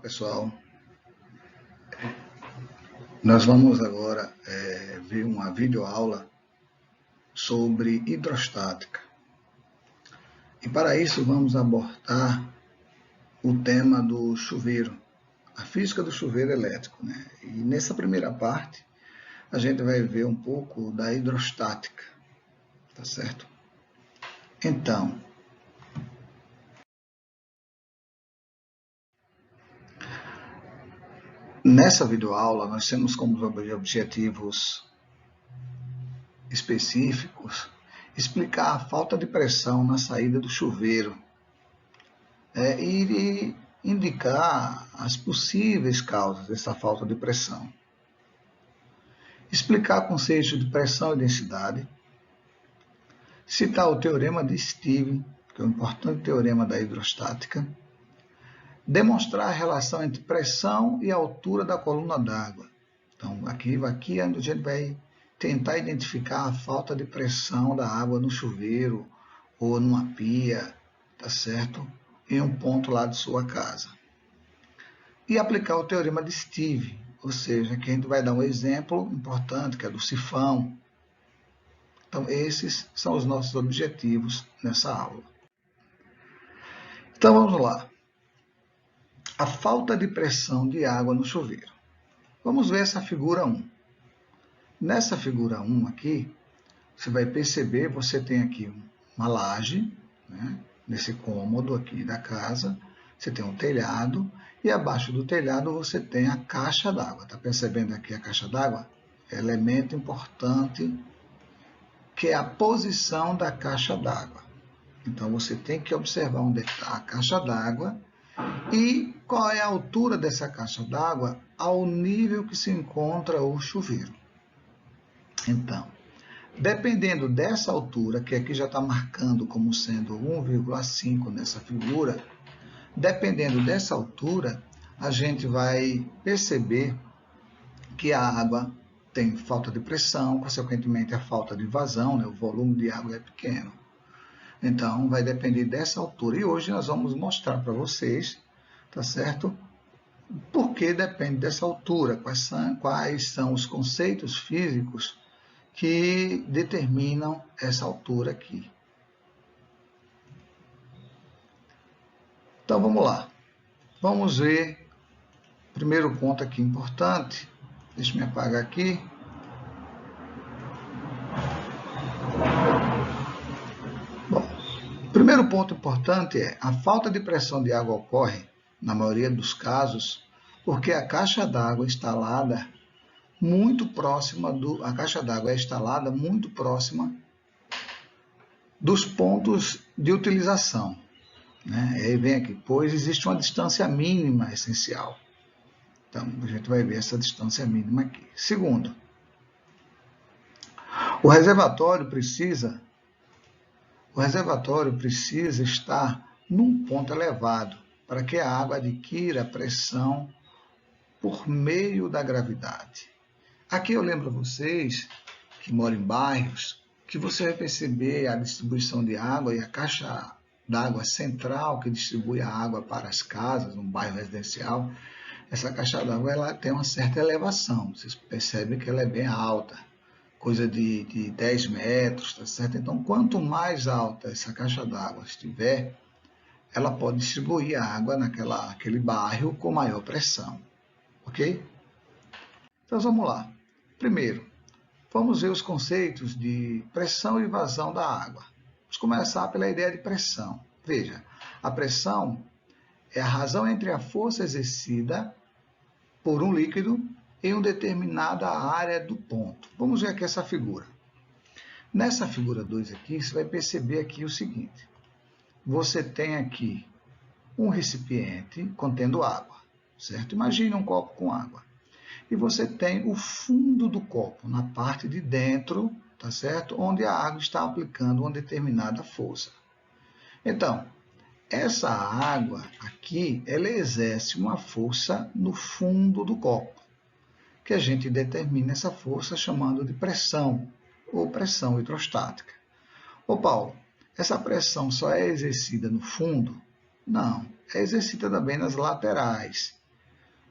Pessoal, nós vamos agora ver uma videoaula sobre hidrostática. E para isso vamos abordar o tema do chuveiro, a física do chuveiro elétrico, né? E nessa primeira parte a gente vai ver um pouco da hidrostática, tá certo? Então, nessa videoaula nós temos como objetivos específicos explicar a falta de pressão na saída do chuveiro e indicar as possíveis causas dessa falta de pressão. Explicar conceitos de pressão e densidade. Citar o teorema de Stevens, que é um importante teorema da hidrostática. Demonstrar a relação entre pressão e altura da coluna d'água. Então, aqui a gente vai tentar identificar a falta de pressão da água no chuveiro ou numa pia, tá certo? Em um ponto lá de sua casa. E aplicar o teorema de Stevens, ou seja, que a gente vai dar um exemplo importante, que é do sifão. Então, esses são os nossos objetivos nessa aula. Então, vamos lá. A falta de pressão de água no chuveiro. Vamos ver essa figura 1. Nessa figura 1 aqui, você vai perceber, você tem aqui uma laje, né? Nesse cômodo aqui da casa, você tem um telhado, e abaixo do telhado você tem a caixa d'água. Está percebendo aqui a caixa d'água? Elemento importante, que é a posição da caixa d'água. Então, você tem que observar onde está a caixa d'água e qual é a altura dessa caixa d'água ao nível que se encontra o chuveiro. Então, dependendo dessa altura, que aqui já está marcando como sendo 1,5 nessa figura, dependendo dessa altura, a gente vai perceber que a água tem falta de pressão, consequentemente a falta de vazão, né? O volume de água é pequeno. Então, vai depender dessa altura. E hoje nós vamos mostrar para vocês, tá certo? Por que depende dessa altura, quais são os conceitos físicos que determinam essa altura aqui. Então, vamos lá. Vamos ver o primeiro ponto aqui importante. Deixa eu me apagar aqui. Bom, o primeiro ponto importante é a falta de pressão de água ocorre, na maioria dos casos, porque a caixa d'água instalada muito próxima a caixa d'água é instalada muito próxima dos pontos de utilização, né? Aí vem aqui, pois existe uma distância mínima essencial. Então, a gente vai ver essa distância mínima aqui. Segundo, o reservatório precisa estar num ponto elevado para que a água adquira pressão por meio da gravidade. Aqui eu lembro a vocês que moram em bairros que você vai perceber a distribuição de água e a caixa d'água central que distribui a água para as casas, num bairro residencial. Essa caixa d'água ela tem uma certa elevação, vocês percebem que ela é bem alta, coisa de 10 metros, tá certo? Então, quanto mais alta essa caixa d'água estiver, ela pode distribuir a água naquele bairro com maior pressão, ok? Então, vamos lá. Primeiro, vamos ver os conceitos de pressão e vazão da água. Vamos começar pela ideia de pressão. Veja, a pressão é a razão entre a força exercida por um líquido em uma determinada área do ponto. Vamos ver aqui essa figura. Nessa figura 2 aqui, você vai perceber aqui o seguinte. Você tem aqui um recipiente contendo água, certo? Imagine um copo com água. E você tem o fundo do copo, na parte de dentro, tá certo? Onde a água está aplicando uma determinada força. Então, essa água aqui, ela exerce uma força no fundo do copo, que a gente determina essa força chamando de pressão, ou pressão hidrostática. Ô Paulo, essa pressão só é exercida no fundo? Não, é exercida também nas laterais.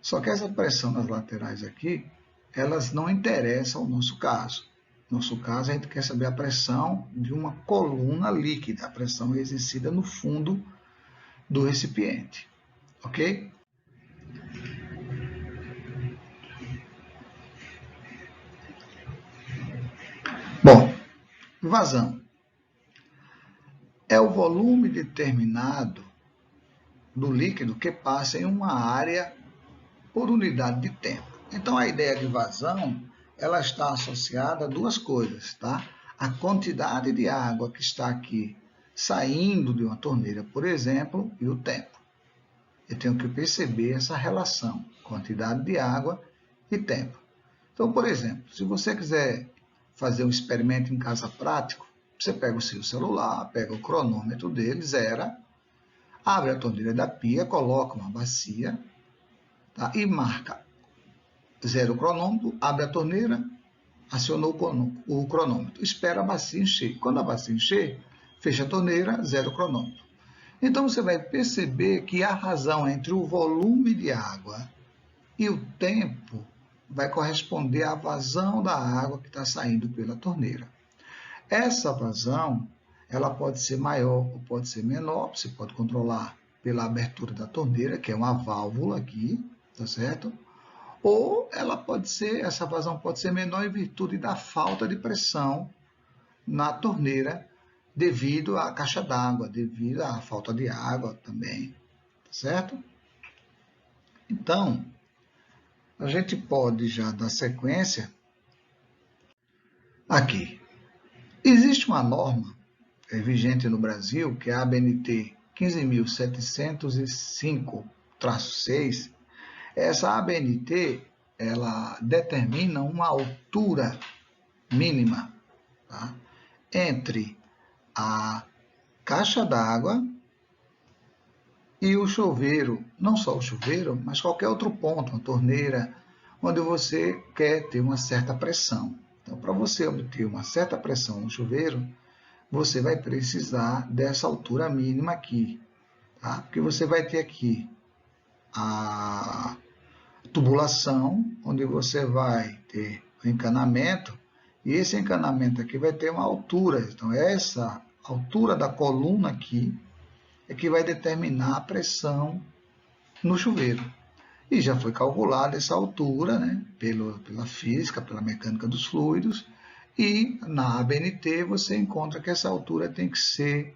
Só que essa pressão nas laterais aqui, elas não interessam ao nosso caso. No nosso caso, a gente quer saber a pressão de uma coluna líquida, a pressão exercida no fundo do recipiente, ok? Bom, vazão é o volume determinado do líquido que passa em uma área por unidade de tempo. Então, a ideia de vazão, ela está associada a duas coisas, tá? A quantidade de água que está aqui saindo de uma torneira, por exemplo, e o tempo. Eu tenho que perceber essa relação, quantidade de água e tempo. Então, por exemplo, se você quiser fazer um experimento em casa prático, você pega o seu celular, pega o cronômetro dele, zera, abre a torneira da pia, coloca uma bacia, tá? E marca zero o cronômetro, abre a torneira, acionou o cronômetro, espera a bacia encher. Quando a bacia encher, fecha a torneira, zero o cronômetro. Então você vai perceber que a razão entre o volume de água e o tempo vai corresponder à vazão da água que está saindo pela torneira. Essa vazão, ela pode ser maior ou pode ser menor, você pode controlar pela abertura da torneira, que é uma válvula aqui, tá certo? Ou ela pode ser, essa vazão pode ser menor em virtude da falta de pressão na torneira, devido à caixa d'água, devido à falta de água também, tá certo? Então, a gente pode já dar sequência aqui. Existe uma norma vigente no Brasil, que é a ABNT 15.705-6. Essa ABNT, ela determina uma altura mínima, tá? Entre a caixa d'água e o chuveiro, não só o chuveiro, mas qualquer outro ponto, uma torneira, onde você quer ter uma certa pressão. Então, para você obter uma certa pressão no chuveiro, você vai precisar dessa altura mínima aqui, tá? Porque você vai ter aqui a tubulação, onde você vai ter o encanamento, e esse encanamento aqui vai ter uma altura. Então, essa altura da coluna aqui é que vai determinar a pressão no chuveiro. E já foi calculada essa altura, né, pela física, pela mecânica dos fluidos, e na ABNT você encontra que essa altura tem que ser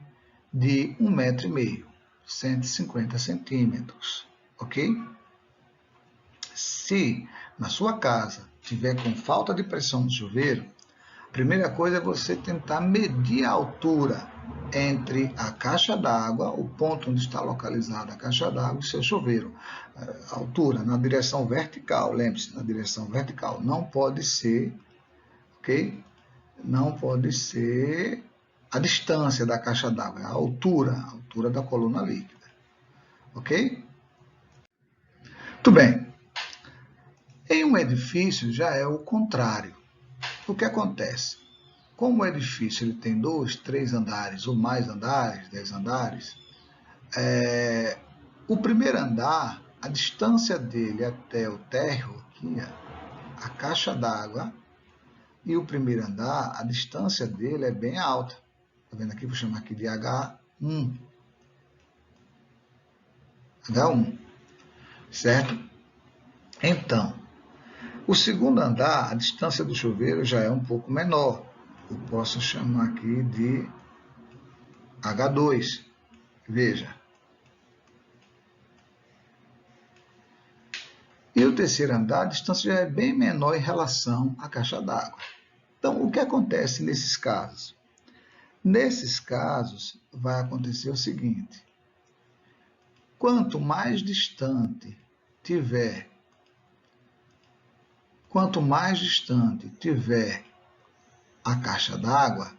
de 1,5 m, 150 centímetros, ok? Se na sua casa tiver com falta de pressão no chuveiro, a primeira coisa é você tentar medir a altura entre a caixa d'água, o ponto onde está localizada a caixa d'água e o seu chuveiro. A altura na direção vertical, lembre-se, na direção vertical, não pode ser, ok? Não pode ser a distância da caixa d'água, é a altura da coluna líquida, ok? Muito bem. Em um edifício já é o contrário. O que acontece? Como o edifício ele tem 2, 3 andares ou mais andares, 10 andares, o primeiro andar, a distância dele até o térreo, aqui, a caixa d'água, e o primeiro andar, a distância dele é bem alta. Está vendo aqui? Vou chamar aqui de H1. H1, certo? Então, o segundo andar, a distância do chuveiro já é um pouco menor. Eu posso chamar aqui de H2. Veja. E o terceiro andar, a distância já é bem menor em relação à caixa d'água. Então, o que acontece nesses casos? Nesses casos, vai acontecer o seguinte. Quanto mais distante tiver a caixa d'água,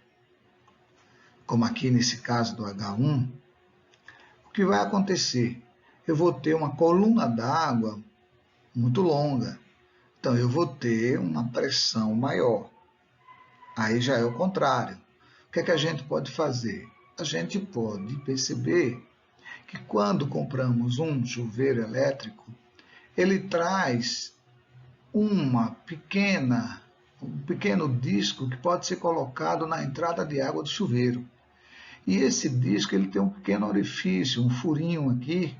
como aqui nesse caso do H1, o que vai acontecer? Eu vou ter uma coluna d'água muito longa, então eu vou ter uma pressão maior. Aí já é o contrário. O que é que a gente pode fazer? A gente pode perceber que quando compramos um chuveiro elétrico, ele traz um pequeno disco que pode ser colocado na entrada de água do chuveiro. E esse disco ele tem um pequeno orifício, um furinho aqui,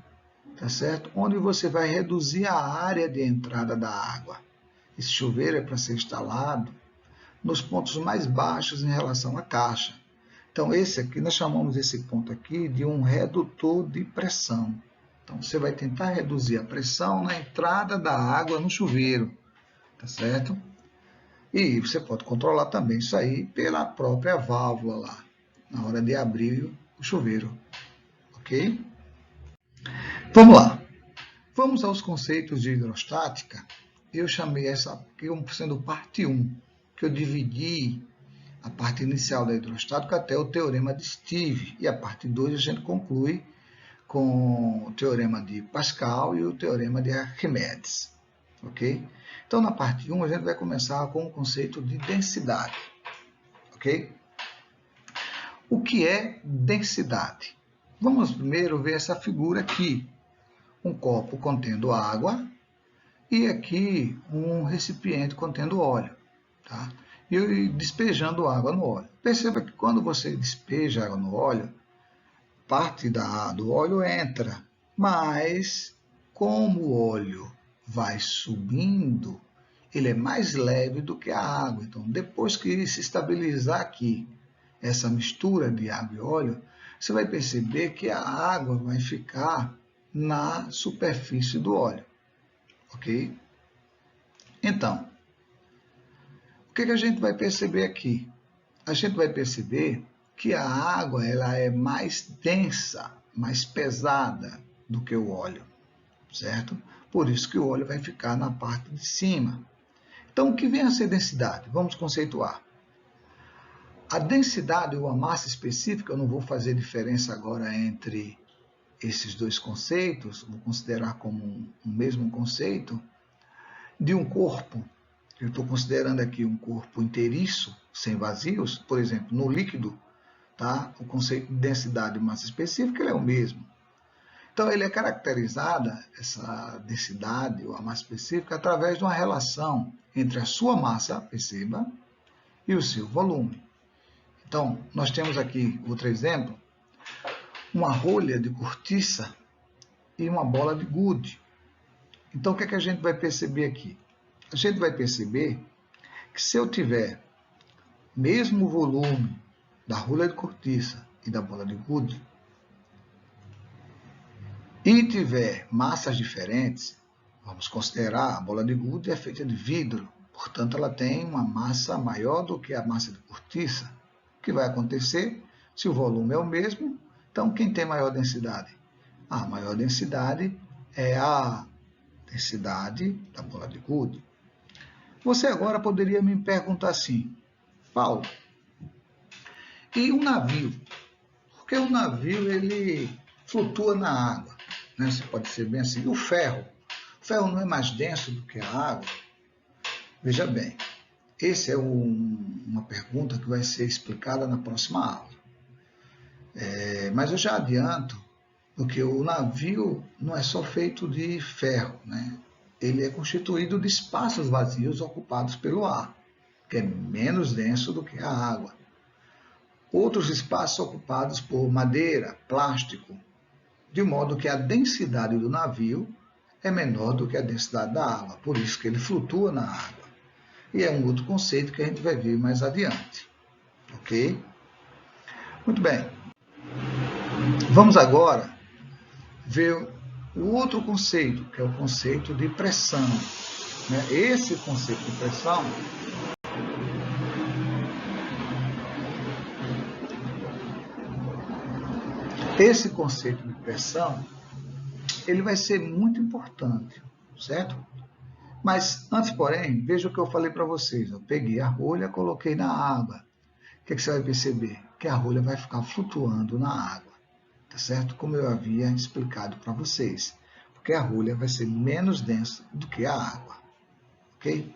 tá certo? Onde você vai reduzir a área de entrada da água. Esse chuveiro é para ser instalado nos pontos mais baixos em relação à caixa. Então, esse aqui, nós chamamos esse ponto aqui de um redutor de pressão. Então, você vai tentar reduzir a pressão na entrada da água no chuveiro, tá certo? E você pode controlar também isso aí pela própria válvula lá, na hora de abrir o chuveiro, ok? Vamos lá. Vamos aos conceitos de hidrostática. Eu chamei essa aqui como sendo parte 1, que eu dividi a parte inicial da hidrostática até o teorema de Steve. E a parte 2 a gente conclui com o teorema de Pascal e o teorema de Arquimedes. Ok? Então, na parte 1, a gente vai começar com o conceito de densidade. Ok? O que é densidade? Vamos primeiro ver essa figura aqui. Um copo contendo água e aqui um recipiente contendo óleo. Tá? E eu despejando água no óleo. Perceba que quando você despeja água no óleo, parte do óleo entra, mas como o óleo vai subindo, ele é mais leve do que a água. Então, depois que se estabilizar aqui essa mistura de água e óleo, você vai perceber que a água vai ficar na superfície do óleo. Ok? Então, o que a gente vai perceber aqui? A gente vai perceber que a água ela é mais densa, mais pesada do que o óleo, certo? Por isso que o óleo vai ficar na parte de cima. Então, o que vem a ser densidade? Vamos conceituar. A densidade ou a massa específica, eu não vou fazer diferença agora entre esses dois conceitos, vou considerar como um mesmo conceito, de um corpo. Eu estou considerando aqui um corpo inteiriço, sem vazios, por exemplo, no líquido, tá? O conceito de densidade e massa específica ele é o mesmo. Então, ele é caracterizada, essa densidade ou a massa específica, através de uma relação entre a sua massa, perceba, e o seu volume. Então, nós temos aqui outro exemplo, uma rolha de cortiça e uma bola de gude. Então, o que a gente vai perceber aqui? A gente vai perceber que se eu tiver mesmo volume da rolha de cortiça e da bola de gude, e tiver massas diferentes, vamos considerar a bola de gude é feita de vidro, portanto ela tem uma massa maior do que a massa de cortiça. O que vai acontecer? Se o volume é o mesmo, então quem tem maior densidade? A maior densidade é a densidade da bola de gude. Você agora poderia me perguntar assim, Paulo, e um navio? Porque o navio ele flutua na água, né? Você pode ser bem assim. E o ferro? O ferro não é mais denso do que a água? Veja bem, essa é uma pergunta que vai ser explicada na próxima aula. Mas eu já adianto, porque o navio não é só feito de ferro, né? Ele é constituído de espaços vazios ocupados pelo ar, que é menos denso do que a água. Outros espaços ocupados por madeira, plástico, de modo que a densidade do navio é menor do que a densidade da água, por isso que ele flutua na água. E é um outro conceito que a gente vai ver mais adiante. Ok? Muito bem. Vamos agora ver o outro conceito, que é o conceito de pressão. Esse conceito de pressão ele vai ser muito importante, certo? Mas antes, porém, veja o que eu falei para vocês. Eu peguei a rolha, coloquei na água. O que você vai perceber? Que a rolha vai ficar flutuando na água, tá certo? Como eu havia explicado para vocês. Porque a rolha vai ser menos densa do que a água, ok?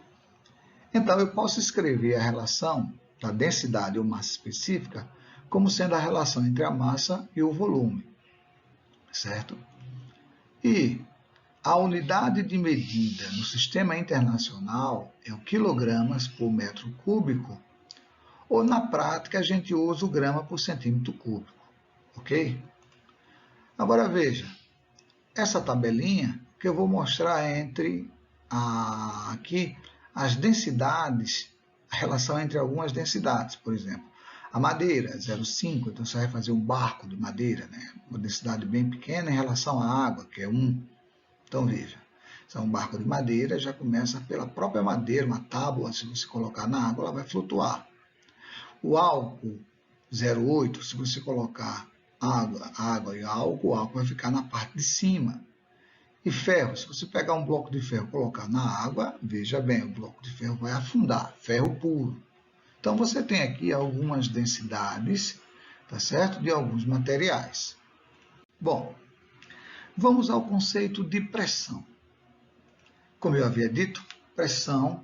Então, eu posso escrever a relação da densidade ou massa específica como sendo a relação entre a massa e o volume, certo? E A unidade de medida no sistema internacional é o quilogramas por metro cúbico, ou na prática a gente usa o grama por centímetro cúbico, ok? Agora veja, essa tabelinha que eu vou mostrar aqui as densidades, a relação entre algumas densidades, por exemplo. A madeira, 0,5, então você vai fazer um barco de madeira, né? Uma densidade bem pequena em relação à água, que é 1. Então veja, se é um barco de madeira, já começa pela própria madeira, uma tábua, se você colocar na água, ela vai flutuar. O álcool, 0,8, se você colocar água e álcool, o álcool vai ficar na parte de cima. E ferro, se você pegar um bloco de ferro e colocar na água, veja bem, o bloco de ferro vai afundar, ferro puro. Então você tem aqui algumas densidades, tá certo? De alguns materiais. Bom, vamos ao conceito de pressão. Como eu havia dito, pressão,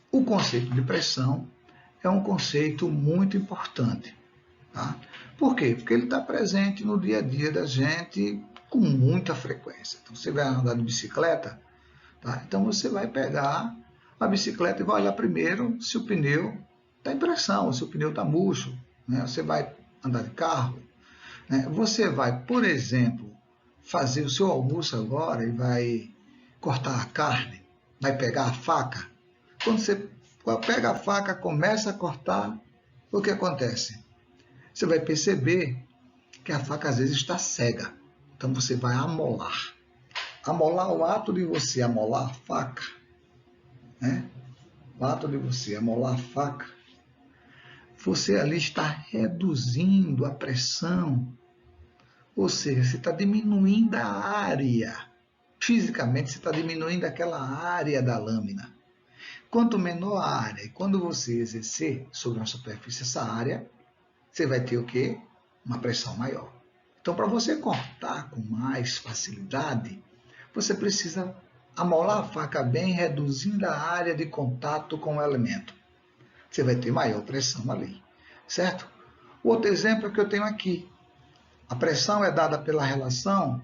o conceito de pressão é um conceito muito importante. Tá? Por quê? Porque ele está presente no dia a dia da gente com muita frequência. Então, você vai andar de bicicleta, tá? Então você vai pegar a bicicleta e vai olhar primeiro se o pneu está em pressão, se o pneu está murcho. Né? Você vai andar de carro, né? Você vai, por exemplo, fazer o seu almoço agora e vai cortar a carne, vai pegar a faca. Quando você pega a faca, começa a cortar, o que acontece? Você vai perceber que a faca às vezes está cega. Então você vai amolar. Amolar, o ato de você amolar a faca, né? O ato de você amolar a faca, você ali está reduzindo a pressão, ou seja, você está diminuindo a área. Fisicamente você está diminuindo aquela área da lâmina. Quanto menor a área, e quando você exercer sobre uma superfície essa área, você vai ter o quê? Uma pressão maior. Então, para você cortar com mais facilidade, você precisa amolar a faca bem, reduzindo a área de contato com o elemento. Você vai ter maior pressão ali, certo? O outro exemplo que eu tenho aqui. A pressão é dada pela relação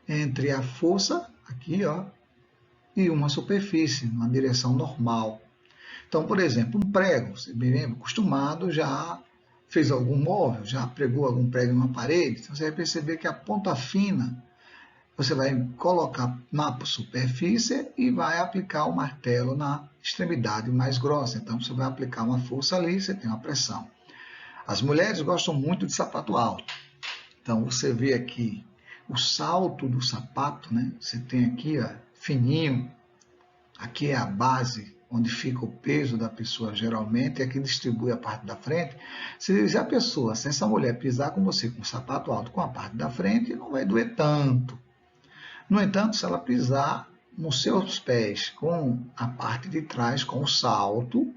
entre a força, aqui, ó, e uma superfície, numa direção normal. Então, por exemplo, um prego, você bem acostumado, já fez algum móvel, já pregou algum prego em uma parede, então você vai perceber que a ponta fina você vai colocar na superfície e vai aplicar o martelo na extremidade mais grossa. Então você vai aplicar uma força ali, você tem uma pressão. As mulheres gostam muito de sapato alto. Então você vê aqui o salto do sapato, né? Você tem aqui, ó, fininho, aqui é a base onde fica o peso da pessoa geralmente, e aqui distribui a parte da frente. Se essa mulher pisar com você com o sapato alto com a parte da frente, não vai doer tanto. No entanto, se ela pisar nos seus pés com a parte de trás, com o salto,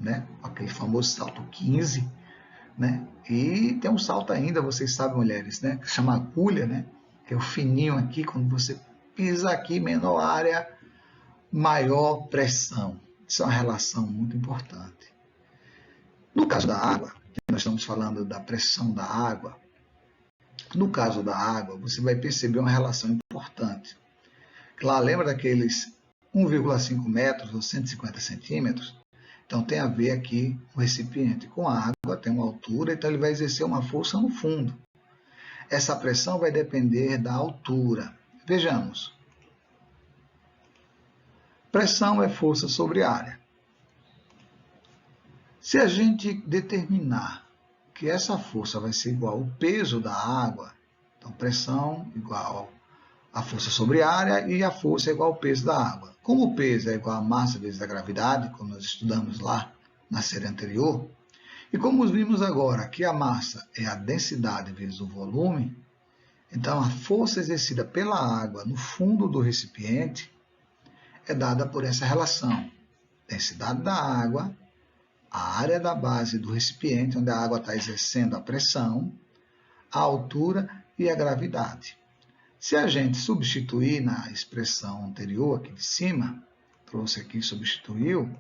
né? Aquele famoso salto 15, né? E tem um salto ainda, vocês sabem, mulheres, né? Que chama agulha, né? Que é o fininho aqui, quando você pisa aqui, menor área, maior pressão. Isso é uma relação muito importante. No caso da água, nós estamos falando da pressão da água. No caso da água, você vai perceber uma relação importante. Lá, lembra daqueles 1,5 metros ou 150 centímetros? Então tem a ver aqui o recipiente com a água, tem uma altura, então ele vai exercer uma força no fundo. Essa pressão vai depender da altura. Vejamos. Pressão é força sobre área. Se a gente determinar que essa força vai ser igual ao peso da água, então pressão igual a força sobre área e a força é igual ao peso da água. Como o peso é igual à massa vezes a gravidade, como nós estudamos lá na série anterior, e como vimos agora que a massa é a densidade vezes o volume, então a força exercida pela água no fundo do recipiente é dada por essa relação. Densidade da água, a área da base do recipiente, onde a água está exercendo a pressão, a altura e a gravidade. Se a gente substituir na expressão anterior, aqui de cima, trouxe aqui e substituiu,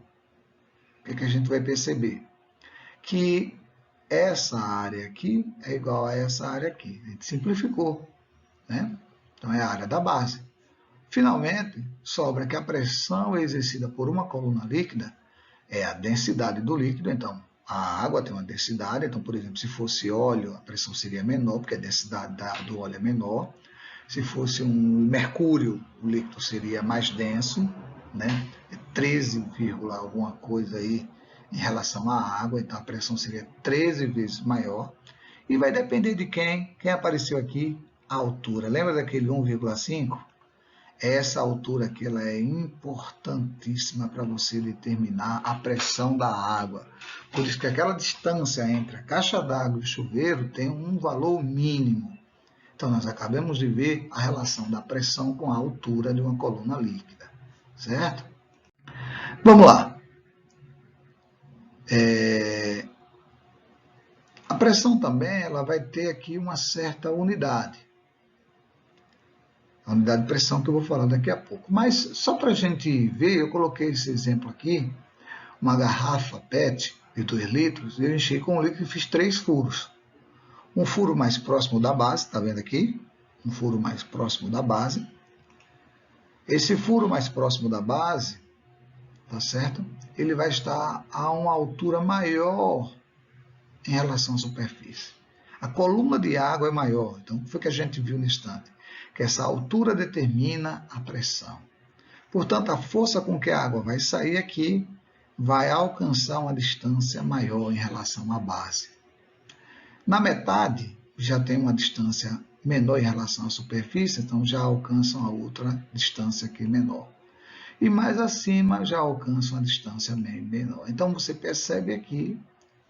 o que a gente vai perceber? Que essa área aqui é igual a essa área aqui. A gente simplificou, né? Então, é a área da base. Finalmente, sobra que a pressão exercida por uma coluna líquida é a densidade do líquido. Então, a água tem uma densidade. Então, por exemplo, se fosse óleo, a pressão seria menor, porque a densidade do óleo é menor. Se fosse um mercúrio, o líquido seria mais denso, né? 13, alguma coisa aí em relação à água, então a pressão seria 13 vezes maior. E vai depender de quem apareceu aqui, a altura. Lembra daquele 1,5? Essa altura aqui ela é importantíssima para você determinar a pressão da água. Por isso que aquela distância entre a caixa d'água e o chuveiro tem um valor mínimo. Então, nós acabamos de ver a relação da pressão com a altura de uma coluna líquida, certo? Vamos lá. A pressão também ela vai ter aqui uma certa unidade. A unidade de pressão que eu vou falar daqui a pouco. Mas, só para a gente ver, eu coloquei esse exemplo aqui, uma garrafa PET de 2 litros, eu enchi com um líquido e fiz 3 furos. Um furo mais próximo da base, está vendo aqui? Um furo mais próximo da base. Esse furo mais próximo da base, tá certo? Ele vai estar a uma altura maior em relação à superfície. A coluna de água é maior, então foi o que a gente viu no instante, que essa altura determina a pressão. Portanto, a força com que a água vai sair aqui vai alcançar uma distância maior em relação à base. Na metade, já tem uma distância menor em relação à superfície, então já alcançam a outra distância aqui menor. E mais acima já alcançam uma distância menor. Então você percebe aqui,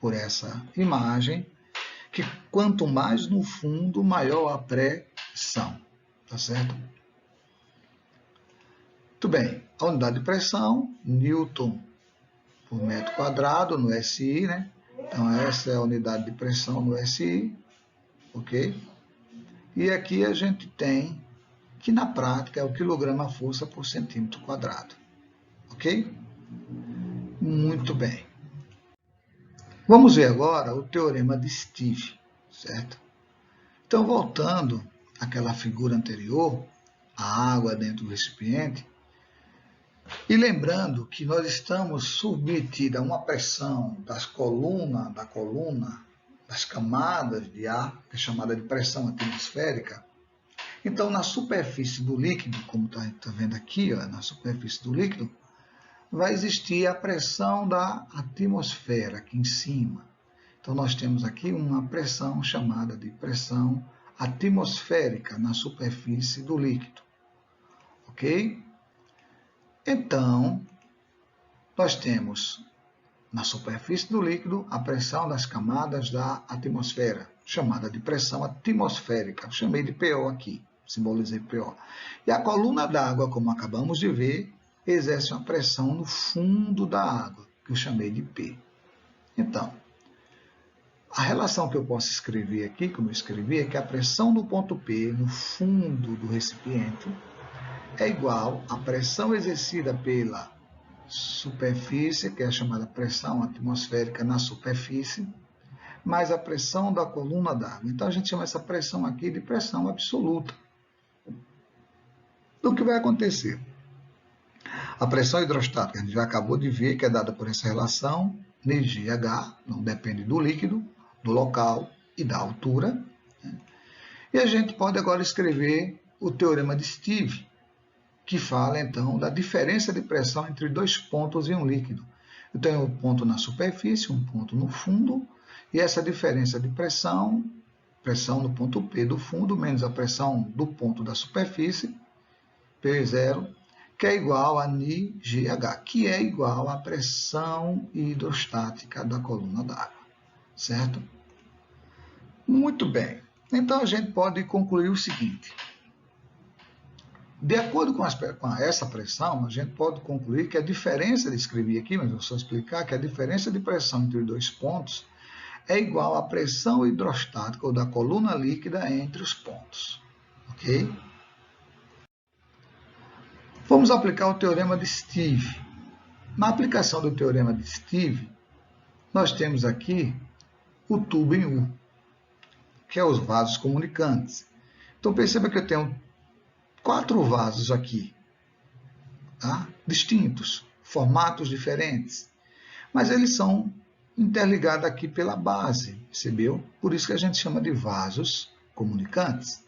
por essa imagem, que quanto mais no fundo, maior a pressão. Tá certo? Muito bem. A unidade de pressão, Newton por metro quadrado no SI, né? Então essa é a unidade de pressão no SI, ok? E aqui a gente tem que na prática é o quilograma-força por centímetro quadrado, ok? Muito bem. Vamos ver agora o teorema de Steve, certo? Então, voltando àquela figura anterior, a água dentro do recipiente, e lembrando que nós estamos submetidos a uma pressão das camadas de ar, que é chamada de pressão atmosférica. Então, na superfície do líquido, como está vendo aqui, ó, na superfície do líquido, vai existir a pressão da atmosfera aqui em cima. Então, nós temos aqui uma pressão chamada de pressão atmosférica na superfície do líquido. Ok? Então, nós temos na superfície do líquido a pressão das camadas da atmosfera, chamada de pressão atmosférica. Chamei de PO aqui, simbolizei PO. E a coluna d'água, como acabamos de ver, exerce uma pressão no fundo da água, que eu chamei de P. Então, a relação que eu posso escrever aqui, como eu escrevi, é que a pressão do ponto P no fundo do recipiente é igual à pressão exercida pela superfície, que é a chamada pressão atmosférica na superfície, mais a pressão da coluna d'água. Então, a gente chama essa pressão aqui de pressão absoluta. O que vai acontecer? A pressão hidrostática, a gente já acabou de ver que é dada por essa relação, energia H, não depende do líquido, do local e da altura. E a gente pode agora escrever o teorema de Steve, que fala, então, da diferença de pressão entre 2 pontos em um líquido. Eu tenho um ponto na superfície, um ponto no fundo, e essa diferença de pressão no ponto P do fundo, menos a pressão do ponto da superfície, P0, que é igual a NiGH, que é igual à pressão hidrostática da coluna d'água, certo? Muito bem. Então, a gente pode concluir o seguinte. De acordo com essa pressão, a gente pode concluir que a diferença, escrevi aqui, mas eu vou só explicar, que a diferença de pressão entre 2 pontos é igual à pressão hidrostática ou da coluna líquida entre os pontos. Ok? Vamos aplicar o teorema de Steve. Na aplicação do teorema de Steve, nós temos aqui o tubo em U, que é os vasos comunicantes. Então, perceba que eu tenho 4 vasos aqui, tá? Distintos, formatos diferentes, mas eles são interligados aqui pela base, percebeu? Por isso que a gente chama de vasos comunicantes.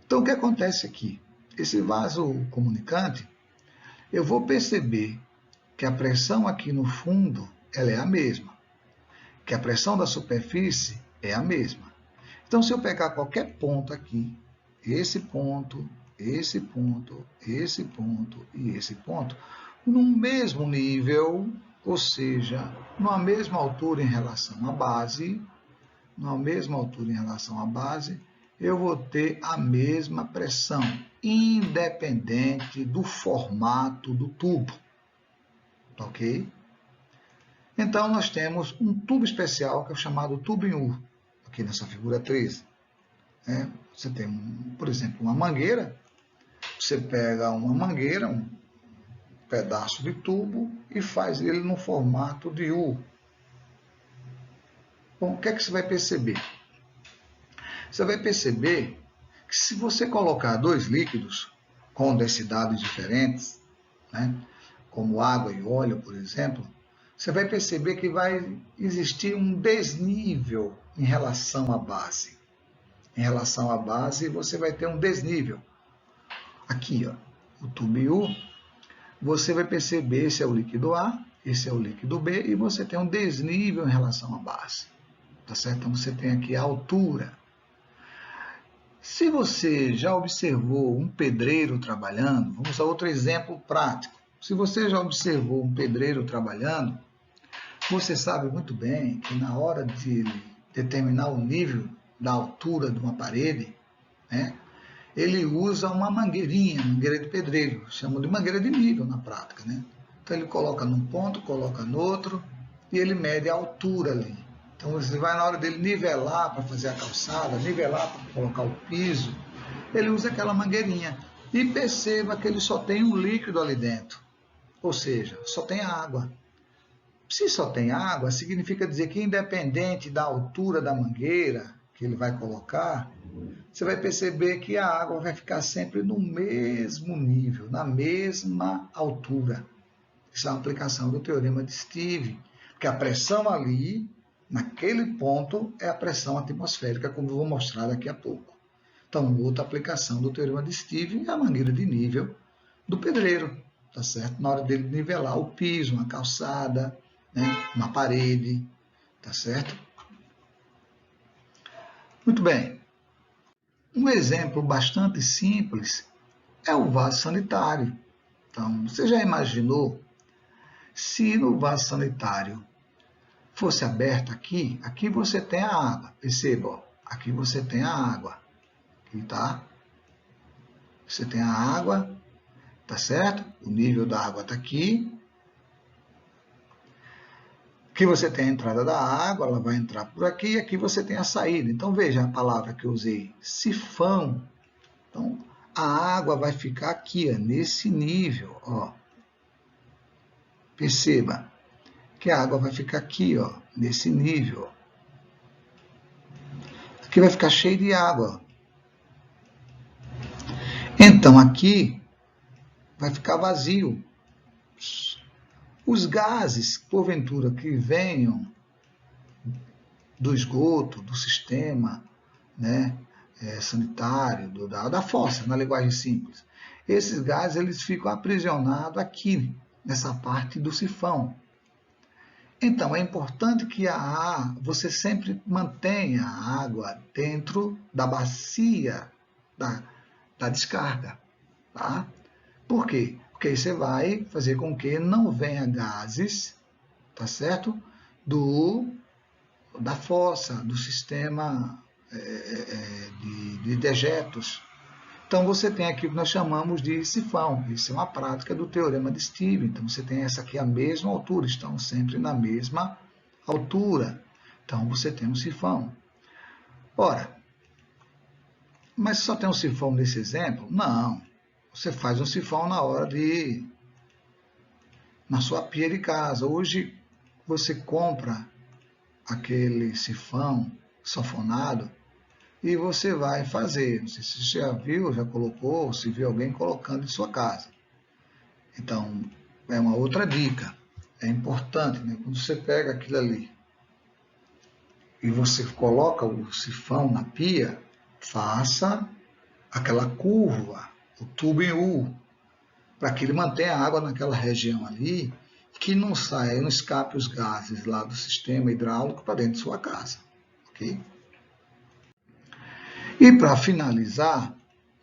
Então, o que acontece aqui? Esse vaso comunicante, eu vou perceber que a pressão aqui no fundo ela é a mesma, que a pressão da superfície é a mesma. Então, se eu pegar qualquer ponto aqui, esse ponto, esse ponto, esse ponto e esse ponto, no mesmo nível, ou seja, numa mesma altura em relação à base, eu vou ter a mesma pressão, independente do formato do tubo, ok? Então, nós temos um tubo especial, que é o chamado tubo em U, aqui nessa figura 13. Você tem, por exemplo, uma mangueira, você pega uma mangueira, um pedaço de tubo, e faz ele no formato de U. Bom, o que é que você vai perceber? Você vai perceber que se você colocar 2 líquidos com densidades diferentes, né, como água e óleo, por exemplo, você vai perceber que vai existir um desnível em relação à base. Em relação à base, você vai ter um desnível. Aqui, ó, o tubo U, você vai perceber esse é o líquido A, esse é o líquido B, e você tem um desnível em relação à base. Tá certo? Então, você tem aqui a altura. Se você já observou um pedreiro trabalhando, vamos a outro exemplo prático. Se você já observou um pedreiro trabalhando, você sabe muito bem que na hora de determinar o nível da altura de uma parede, né, ele usa uma mangueirinha, mangueira de pedreiro, chamam de mangueira de nível na prática, né? Então ele coloca num ponto, coloca no outro e ele mede a altura ali. Então você vai na hora dele nivelar para fazer a calçada, nivelar para colocar o piso, ele usa aquela mangueirinha. E perceba que ele só tem um líquido ali dentro, ou seja, só tem água. Se só tem água, significa dizer que independente da altura da mangueira que ele vai colocar, você vai perceber que a água vai ficar sempre no mesmo nível, na mesma altura. Isso é uma aplicação do teorema de Steve, porque a pressão ali, naquele ponto, é a pressão atmosférica, como eu vou mostrar daqui a pouco. Então, outra aplicação do teorema de Steve é a maneira de nível do pedreiro, tá certo? Na hora dele nivelar o piso, uma calçada, né, uma parede, tá certo? Muito bem. Um exemplo bastante simples é o vaso sanitário. Então, você já imaginou se no vaso sanitário fosse aberto aqui, aqui você tem a água, perceba, ó, aqui você tem a água, aqui tá? Você tem a água, tá certo? O nível da água está aqui. Aqui você tem a entrada da água, ela vai entrar por aqui, e aqui você tem a saída. Então, veja a palavra que eu usei, sifão. Então, a água vai ficar aqui, ó, nesse nível, ó. Perceba que a água vai ficar aqui, ó, nesse nível. Aqui vai ficar cheio de água. Então, aqui vai ficar vazio. Os gases, porventura, que venham do esgoto, do sistema, né, sanitário, da fossa, na linguagem simples, esses gases eles ficam aprisionados aqui, nessa parte do sifão. Então, é importante que você sempre mantenha a água dentro da bacia da descarga. Tá? Por quê? Porque aí você vai fazer com que não venha gases, tá certo? Da fossa, do sistema de dejetos. Então, você tem aqui o que nós chamamos de sifão. Isso é uma prática do teorema de Steve. Então, você tem essa aqui a mesma altura, estão sempre na mesma altura. Então, você tem um sifão. Ora, mas só tem um sifão nesse exemplo? Não. Você faz um sifão na sua pia de casa. Hoje, você compra aquele sifão sofonado e você vai fazer. Não sei se você já viu, já colocou, ou se viu alguém colocando em sua casa. Então, é uma outra dica. É importante, né? Quando você pega aquilo ali e você coloca o sifão na pia, faça aquela curva, o tubo em U, para que ele mantenha a água naquela região ali, que não saia, não escape os gases lá do sistema hidráulico para dentro de sua casa. Ok? E para finalizar,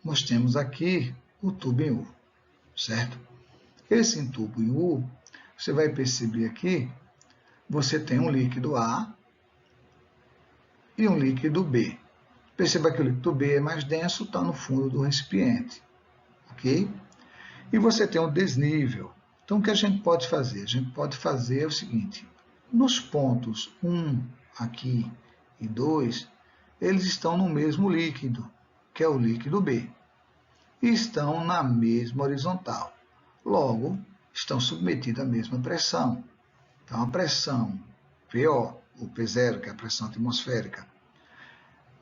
nós temos aqui o tubo em U, certo? Esse tubo em U, você vai perceber aqui, você tem um líquido A e um líquido B. Perceba que o líquido B é mais denso, está no fundo do recipiente, ok? E você tem um desnível. Então, o que a gente pode fazer? A gente pode fazer o seguinte, nos pontos 1 aqui e 2, eles estão no mesmo líquido, que é o líquido B, e estão na mesma horizontal. Logo, estão submetidos à mesma pressão. Então, a pressão PO, ou P0, que é a pressão atmosférica,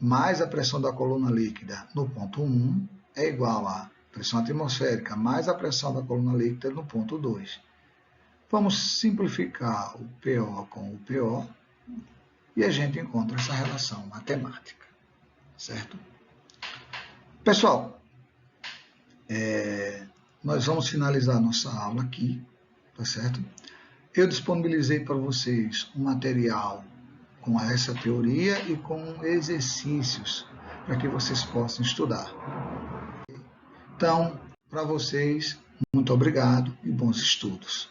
mais a pressão da coluna líquida no ponto 1 é igual a pressão atmosférica mais a pressão da coluna líquida no ponto 2. Vamos simplificar o PO com o PO e a gente encontra essa relação matemática, certo? Pessoal, nós vamos finalizar nossa aula aqui, tá certo? Eu disponibilizei para vocês um material com essa teoria e com exercícios para que vocês possam estudar. Então, para vocês, muito obrigado e bons estudos.